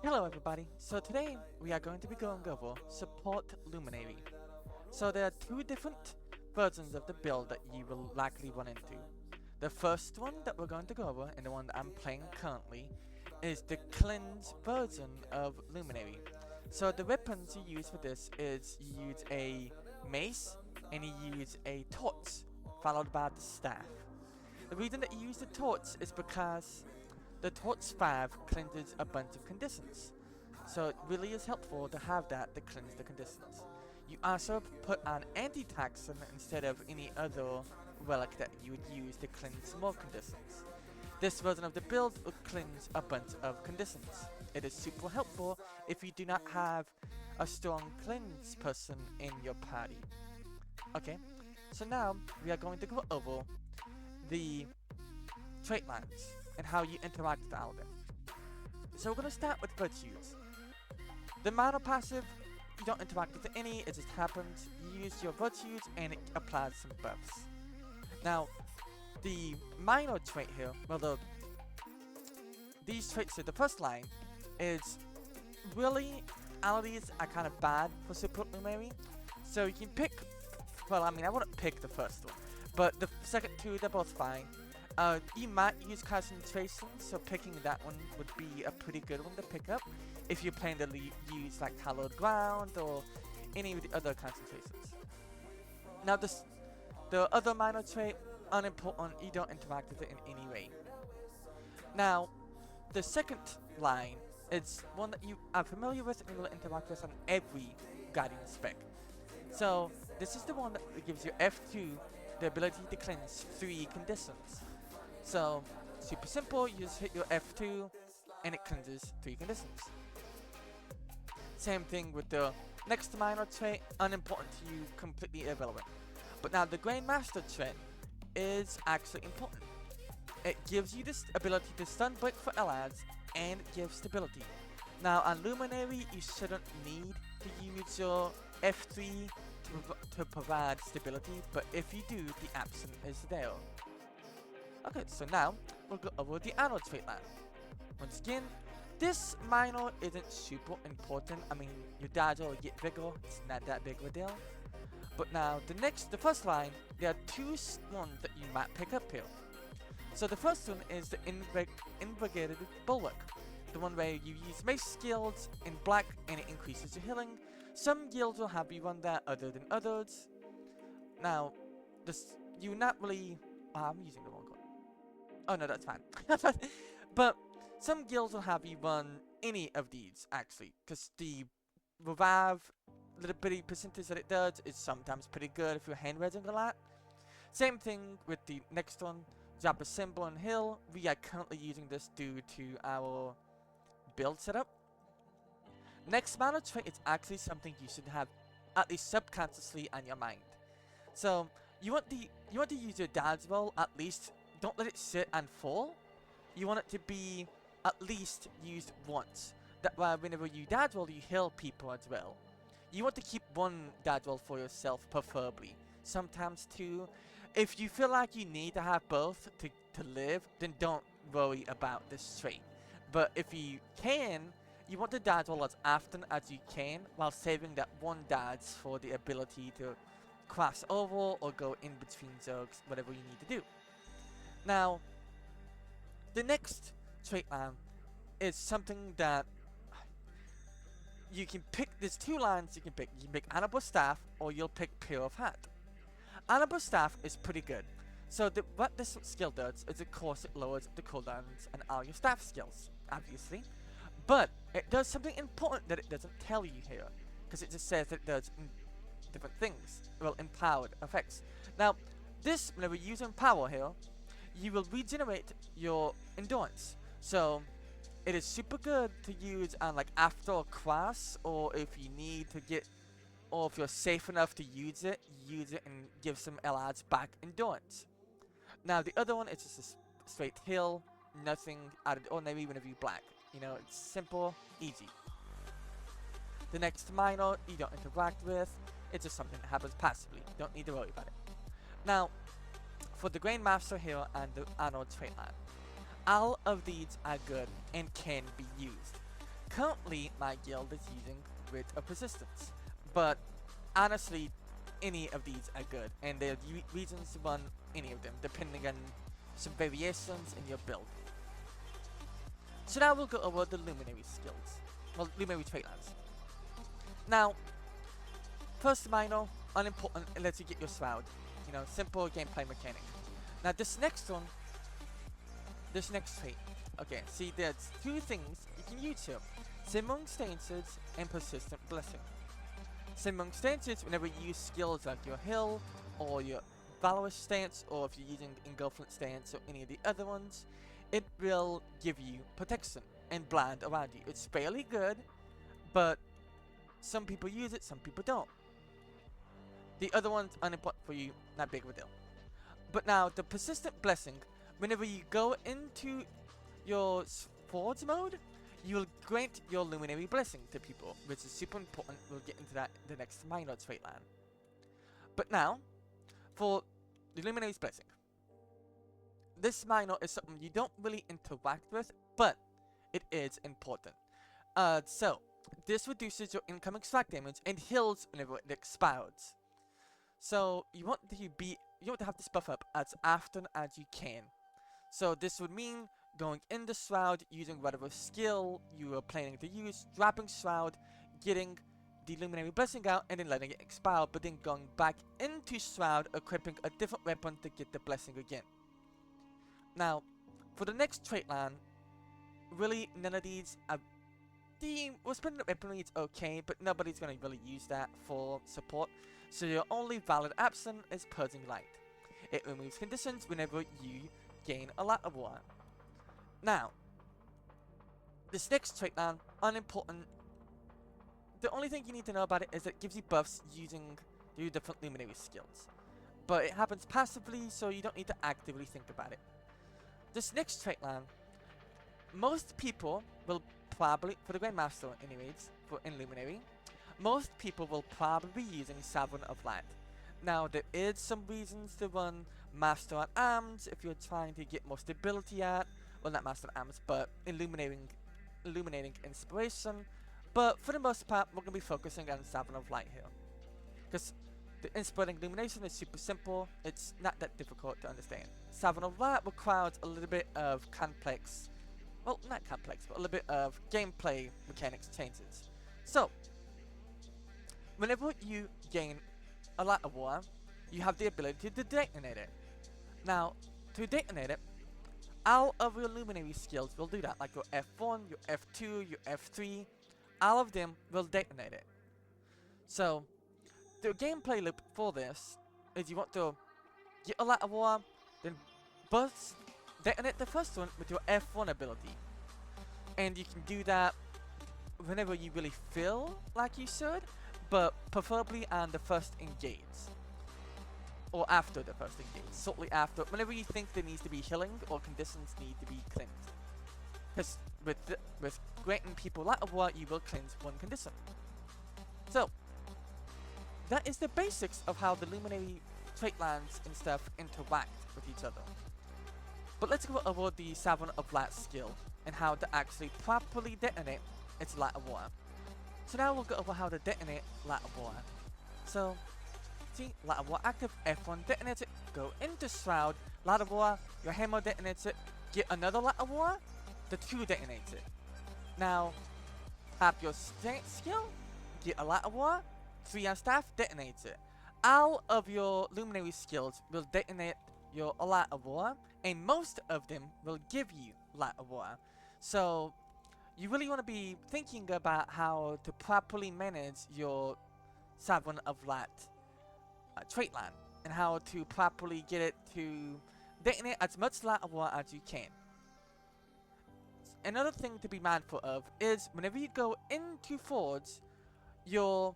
Hello everybody, so today we are going to be going over Support Luminary. So there are two different versions of the build that you will likely run into. The first one that we're going to go over, and the one that I'm playing currently, is the cleanse version of Luminary. So the weapons you use for this is you use a mace and you use a torch, followed by the staff. The reason that you use the torch is because the torch 5 cleanses a bunch of conditions. So it really is helpful to have that to cleanse the conditions. You also put on antitoxin instead of any other relic that you would use to cleanse more conditions. This version of the build will cleanse a bunch of conditions. It is super helpful if you do not have a strong cleanse person in your party. Okay, so now we are going to go over the trait lines and how you interact with all of them. So we're going to start with virtues. The minor passive, you don't interact with any, it just happens. You use your virtues and it applies some buffs. Now, the minor trait here, these traits here, the first line is really, all of these are kind of bad for Support Luminary. So you can pick, I wouldn't pick the first one, but the second two, they're both fine. You might use concentration, so picking that one would be a pretty good one to pick up if you're planning to use like hallowed ground or any of the other concentrations. Now the other minor trait, unimportant, you don't interact with it in any way. Now, the second line is one that you are familiar with and you will interact with on every Guardian spec. So, this is the one that gives you F2 the ability to cleanse 3 conditions. So, super simple, you just hit your F2 and it cleanses 3 conditions. Same thing with the next minor trait, unimportant to you, completely irrelevant. But now the Grandmaster trait is actually important. It gives you this ability to stun break for allies and it gives stability. Now on Luminary you shouldn't need to use your F3 to provide stability, but if you do, the option is there. Okay, so now we'll go over the anno trait line. Once again, this minor isn't super important. I mean, your dodge will get bigger, it's not that big of a deal. But now, the first line, there are two ones that you might pick up here. So the first one is the Invigorated Bulwark. The one where you use mace skills in black and it increases your healing. Some guilds will have you run that other than others. Now, you're not really... I'm using the wrong one. Oh no, that's fine. But some guilds will have you run any of these, actually. Because the revive, little bitty percentage that it does is sometimes pretty good if you're hand raising a lot. Same thing with the next one, drop a symbol and heal. We are currently using this due to our build setup. Next minor trait is actually something you should have at least subconsciously on your mind. So you want to use your dodge roll at least. Don't let it sit and fall. You want it to be at least used once. That way, whenever you dodge roll, you heal people as well. You want to keep one dodge roll for yourself, preferably. Sometimes two. If you feel like you need to have both to live, then don't worry about this trait. But if you can, you want to dodge roll as often as you can while saving that one dodge for the ability to cross over or go in between zones, whatever you need to do. Now, the next trait line is something that you can pick. There's two lines you can pick. You can pick Honorable Staff or you'll pick Peer of Heart. Honorable Staff is pretty good. So what this skill does is, of course, it lowers the cooldowns on all your staff skills, obviously. But it does something important that it doesn't tell you here, because it just says that it does different things. Well, empowered effects. Now, whenever you use Empower here, you will regenerate your endurance. So it is super good to use on like after a cross, or if you need to get, or if you're safe enough to use it and give some allies back endurance. Now the other one is just a straight heal, nothing out of the ordinary whenever you black. You know, it's simple, easy. The next minor you don't interact with, it's just something that happens passively. You don't need to worry about it. Now, for the Grandmaster here and the Anno trait line, all of these are good and can be used. currently my guild is using Grid of Persistence, but honestly, any of these are good, and there are reasons to run any of them, depending on some variations in your build. So now we'll go over the Luminary skills. Well, Luminary trait lines. Now, first minor, unimportant, it lets you get your Shroud. You know, simple gameplay mechanic. Now this next one, this next trait. Okay, see there's two things you can use here. Simmering Stances and Persistent Blessing. Simmering Stances, whenever you use skills like your Hill, or your Valorous Stance, or if you're using Engulfment Stance or any of the other ones, it will give you protection and blind around you. It's fairly good, but some people use it, some people don't. The other one's unimportant for you, not big of a deal. But now, the Persistent Blessing, whenever you go into your Forge mode, you will grant your Luminary Blessing to people, which is super important. We'll get into that in the next minor trait line. But now, for the Luminary's Blessing, this minor is something you don't really interact with, but it is important. So, this reduces your incoming strike damage and heals whenever it explodes. So, you want to have this buff up as often as you can. So, this would mean going in the Shroud, using whatever skill you are planning to use, dropping Shroud, getting the Luminary Blessing out, and then letting it expire, but then going back into Shroud, equipping a different weapon to get the Blessing again. Now, for the next trait line, really none of these are well, Spinning the Weaponry is okay, but nobody's going to really use that for support. So your only valid option is Purging Light. It removes conditions whenever you gain a lot of water. Now, this next trait line, unimportant. The only thing you need to know about it is that it gives you buffs using your different Luminary skills. But it happens passively, so you don't need to actively think about it. This next trait line, most people will probably, for the Grandmaster anyways, in Luminary, most people will probably be using Sovereign of Light. Now, there is some reasons to run Master at Arms if you're trying to get more stability at, well, not Master at Arms, but illuminating inspiration. But for the most part, we're going to be focusing on Sovereign of Light here, because the Inspiring Illumination is super simple. It's not that difficult to understand. Sovereign of Light requires a little bit of complex, well, not complex, but a little bit of gameplay mechanics changes. So, whenever you gain a lot of water, you have the ability to detonate it. Now, to detonate it, all of your Luminary skills will do that, like your F1, your F2, your F3, all of them will detonate it. So, the gameplay loop for this is you want to get a lot of water, then detonate the first one with your F1 ability. And you can do that whenever you really feel like you should, but preferably on the first engage. Or after the first engage, shortly after, whenever you think there needs to be healing or conditions need to be cleansed. Because with granting people a lot of water, you will cleanse one condition. So, that is the basics of how the Luminary trait lines and stuff interact with each other. But let's go over the Sovereign of Light skill and how to actually properly detonate its light of water. So now we'll go over how to detonate light of water. So, see, light of water active, F1 detonates it, go into Shroud, light of water, your hammer detonates it, get another light of water, the 2 detonates it. Now, tap your strength skill, get a light of water, 3 on staff, detonates it. All of your Luminary skills will detonate your light of water, and most of them will give you light of water. So, you really want to be thinking about how to properly manage your Sovereign of Light trait line, and how to properly get it to detonate as much light of water as you can. Another thing to be mindful of is whenever you go into Forge, your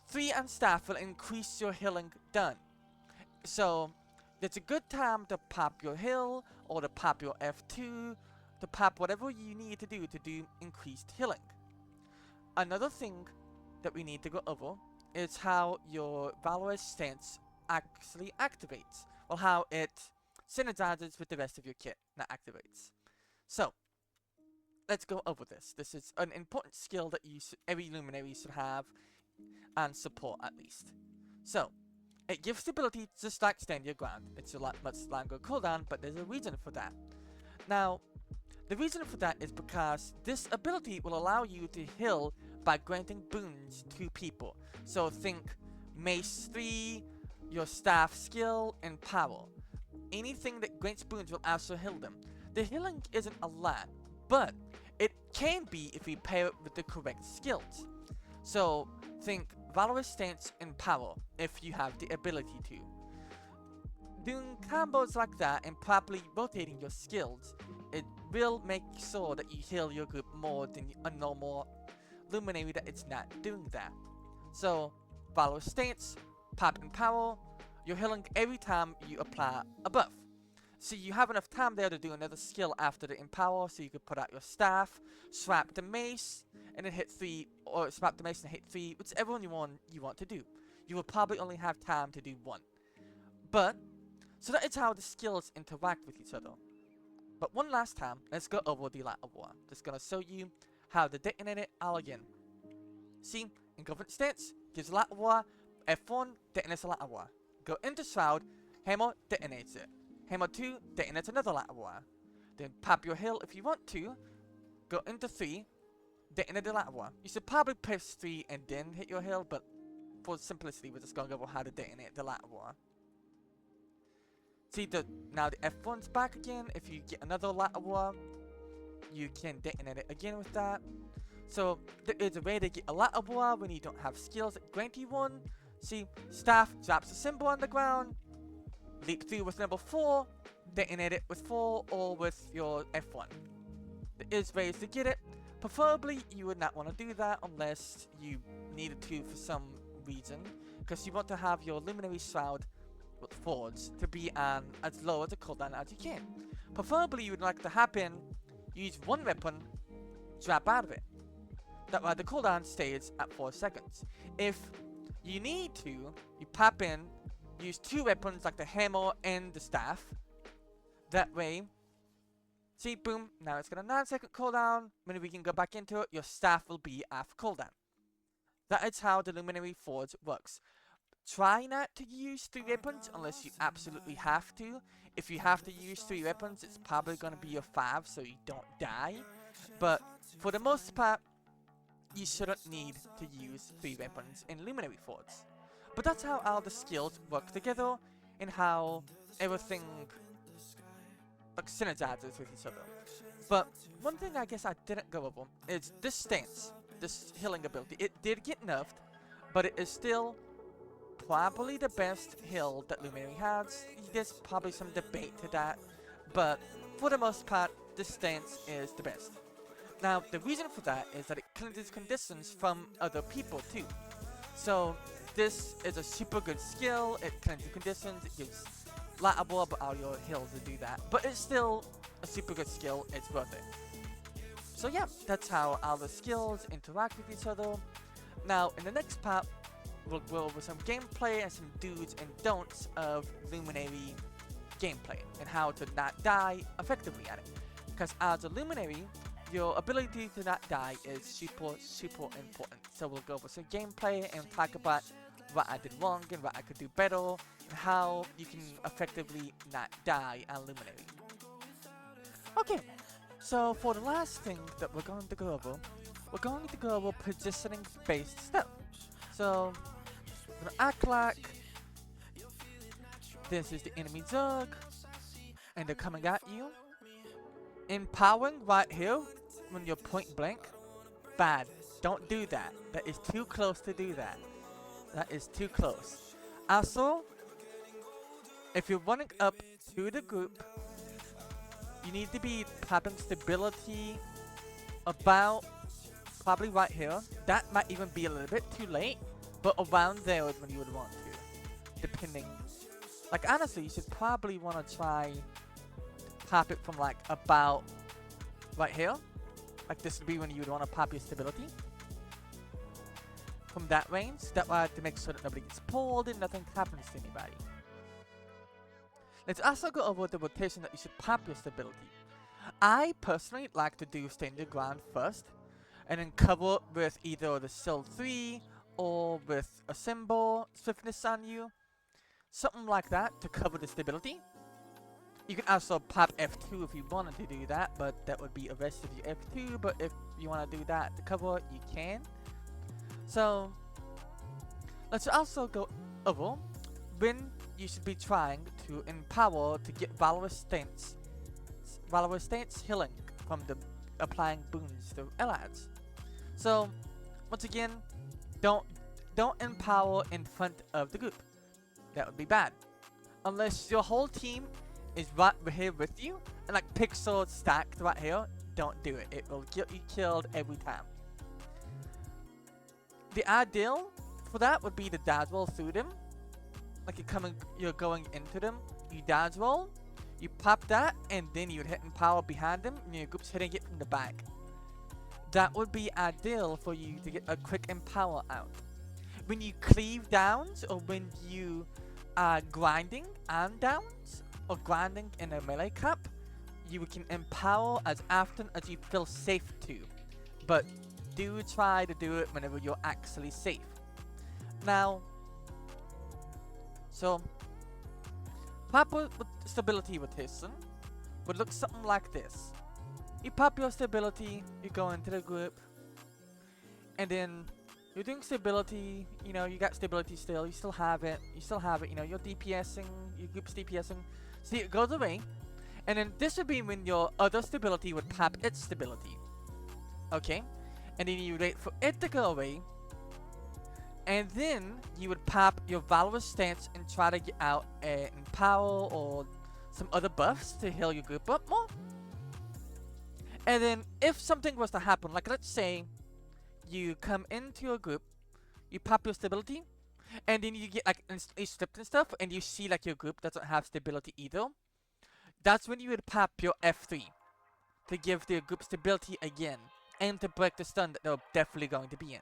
3 on staff will increase your healing done. So, it's a good time to pop your heal, or to pop your F2, to pop whatever you need to do increased healing. Another thing that we need to go over is how your Valorous Stance actually activates. Well, how it synergizes with the rest of your kit, not activates. So, let's go over this. This is an important skill that every Luminary should have and support at least. So, it gives the ability to just like stand your ground. It's a much longer cooldown, but there's a reason for that. Now, the reason for that is because this ability will allow you to heal by granting boons to people. So think Mace 3, your staff skill, and power. Anything that grants boons will also heal them. The healing isn't a lot, but it can be if you pair it with the correct skills. So think Valorous Stance and Power if you have the ability to. Doing combos like that and properly rotating your skills, it will make sure that you heal your group more than a normal Luminary that it's not doing that. So, Valorous Stance, Pop and Power, you're healing every time you apply a buff. So you have enough time there to do another skill after the Empower, so you could put out your staff, swap the mace, and then hit 3, or swap the mace and hit 3, whichever one you want to do. You will probably only have time to do 1. But, so that is how the skills interact with each other. But one last time, let's go over the Light of War. Just gonna show you how to detonate it all again. See, in Government Stance, gives Light of War, F1 detonates a Light of War. Go into Shroud, Hammer detonates it. Hammer 2 detonates another Light of War. Then pop your heal if you want to. Go into 3, detonate the Light of War. You should probably press 3 and then hit your heal, but for simplicity, we're just going over how to detonate the Light of War. See, now the F1's back again. If you get another Light of War, you can detonate it again with that. So there is a way to get a Light of War when you don't have skills that grant you one. See, staff drops a symbol on the ground. Leap through with number 4, detonate it with 4 or with your F1. There is ways to get it. Preferably, you would not want to do that unless you needed to for some reason, because you want to have your Luminary Shroud with Forge to be on as low as a cooldown as you can. Preferably, you would like to hop in, use one weapon, drop out of it. That way the cooldown stays at 4 seconds. If you need to, you pop in, use 2 weapons like the hammer and the staff. That way, see, boom, now it's got a 9-second cooldown. When we can go back into it, your staff will be off cooldown. That is how the Luminary Forge works. Try not to use 3 weapons unless you absolutely have to. If you have to use 3 weapons, it's probably going to be your 5 so you don't die. But for the most part, you shouldn't need to use 3 weapons in Luminary Forge. But that's how all the skills work together and how everything like synergizes with each other. But one thing I guess I didn't go over is this stance, this healing ability. It did get nerfed, but it is still probably the best heal that Luminary has. There's probably some debate to that, but for the most part, this stance is the best. Now, the reason for that is that it cleanses conditions from other people too. So, this is a super good skill. It cleanses conditions, it gives Light of War, but all your heals to do that. But it's still a super good skill, it's worth it. So yeah, that's how all the skills interact with each other. Now, in the next part, we'll go over some gameplay and some do's and don'ts of Luminary gameplay and how to not die effectively at it. Because as a Luminary, your ability to not die is super important. So we'll go over some gameplay and talk about what I did wrong and what I could do better, and how you can effectively not die on Luminary. Okay, so for the last thing that we're going to go over, we're going to go over positioning based stuff. So, we're gonna act like this is the enemy Zerg, and they're coming at you. Empowering right here when you're point blank, bad. Don't do that. That is too close to do that. That is too close. Also, if you're running up to the group, you need to be popping stability about probably right here. That might even be a little bit too late, but around there is when you would want to, depending. Like honestly, you should probably want to try pop it from like about right here. Like this would be when you would want to pop your stability. From that range, that way to make sure that nobody gets pulled and nothing happens to anybody. Let's also go over the rotation that you should pop your stability. I personally like to do stand your ground first, and then cover with either the Shield 3 or with a symbol swiftness on you. Something like that to cover the stability. You can also pop F2 if you wanted to do that, but that would be a rest of your F2, but if you want to do that to cover, you can. So, let's also go over when you should be trying to empower to get Valorous Stance healing from the applying boons to allies. So, once again, don't empower in front of the group. That would be bad. Unless your whole team is right here with you, and like pixel stacked right here, don't do it. It will get you killed every time. The ideal for that would be to dodge roll through them. Like you're going into them, you dodge roll, you pop that, and then you would hit empower behind them, and your group's hitting it from the back. That would be ideal for you to get a quick empower out. When you cleave downs, or when you are grinding on downs, or grinding in a melee cup, you can empower as often as you feel safe to. But do try to do it whenever you're actually safe. Now, so proper stability rotation would look something like this. You pop your stability, you go into the group, and then you're doing stability, you know, you got stability still, you still have it, you know, you're DPSing, your group's DPSing. See, it goes away, and then this would be when your other stability would pop its stability. Okay? And then you wait for it to go away, and then you would pop your Valorous Stance and try to get out an Empower or some other buffs to heal your group up more. And then if something was to happen, like let's say you come into your group, you pop your stability, and then you get like stripped and stuff, and you see like your group doesn't have stability either. That's when you would pop your F3 to give the group stability again, and to break the stun that they're definitely going to be in.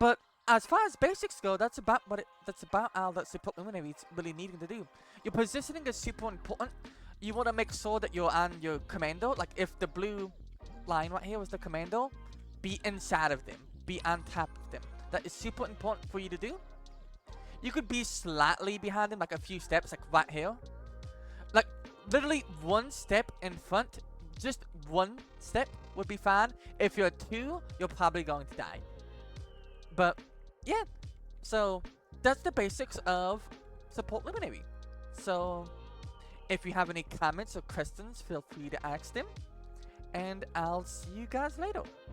But as far as basics go, that's about all that Support Luminary is really needing to do. Your positioning is super important. You want to make sure that you're on your commando. Like if the blue line right here was the commando, be inside of them, be on top of them. That is super important for you to do. You could be slightly behind them, like a few steps, like right here. Like literally one step in front, just one step would be fine. If you're two, you're probably going to die. But yeah, so that's the basics of Support Luminary. So if you have any comments or questions, feel free to ask them, and I'll see you guys later.